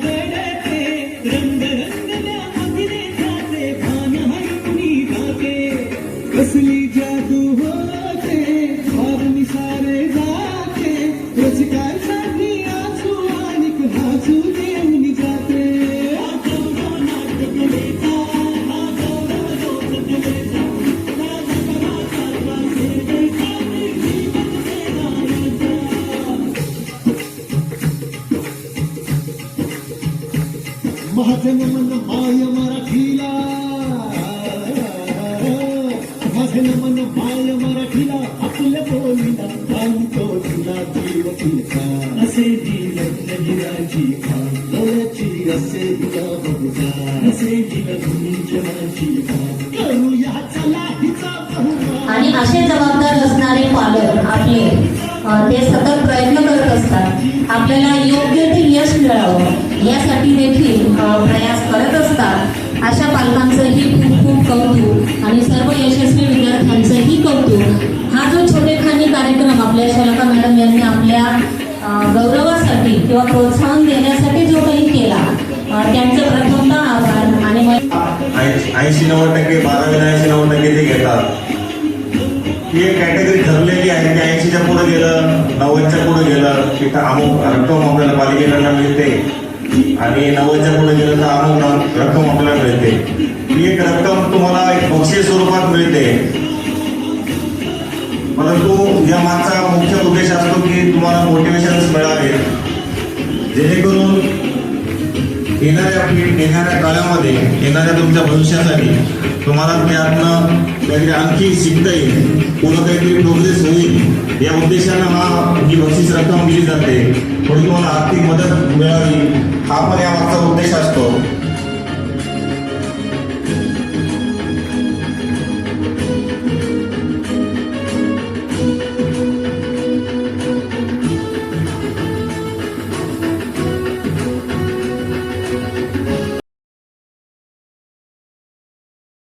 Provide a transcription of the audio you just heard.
गडते रंग रंगल्या अभिनेत्याचे भान हरपुनी जाते कसली जादू होते भावनी सारे जाते रसिकांसाठी आसू आणि हसू देऊन जाते माझं मन माय मराठीला माझं मन माय मराठीला आपल्या बोलीला घालतो तुला जीव तुझा असे दिल नजराची खान डोळ्याची असे दिला बघा असे दिल तुमच्याची खान करूया चला हिचा बहुमान. आणि असे जबाबदार असणारे पालक आपले ते सतत प्रयत्न करत असतात आपल्याला योग्य ते यश मिळावं यासाठी देखील प्रयास करत असतात. अशा पालकांचंही खूप खूप कौतुक आणि सर्व यशस्वी विद्यार्थ्यांचंही कौतुक. हा जो छोटेखानी कार्यक्रम आपल्या शलाका मॅडम यांनी आपल्या गौरवासाठी किंवा प्रोत्साहन देण्यासाठी जो काही केला त्यांचं प्रथमतः आभार. आणि 80-90% 12-90% ते घेतात. ही एक कॅटेगरी ठरलेली आहे की 80च्या पुढे गेलं 90च्या पुढे गेलं तिथं अमुक रक्कम आपल्याला पालिकेकडनं मिळते आणि 90च्या पुढे गेलं तर अमुक रक्कम आपल्याला मिळते. ही एक रक्कम तुम्हाला एक बक्षीस स्वरूपात मिळते. परंतु या मागचा मुख्य उद्देश असतो की तुम्हाला मोटिवेशन मिळावे जेणेकरून येणाऱ्या काळामध्ये येणाऱ्या तुमच्या भविष्यासाठी तुम्हाला त्यातनं काहीतरी आणखी शिकता येईल पुढं काहीतरी प्रोग्रेस होईल या उद्देशानं ही बक्षीस रक्कम दिली जाते. थोडी तुम्हाला आर्थिक मदत मिळावी हा पण या मागचा उद्देश असतो.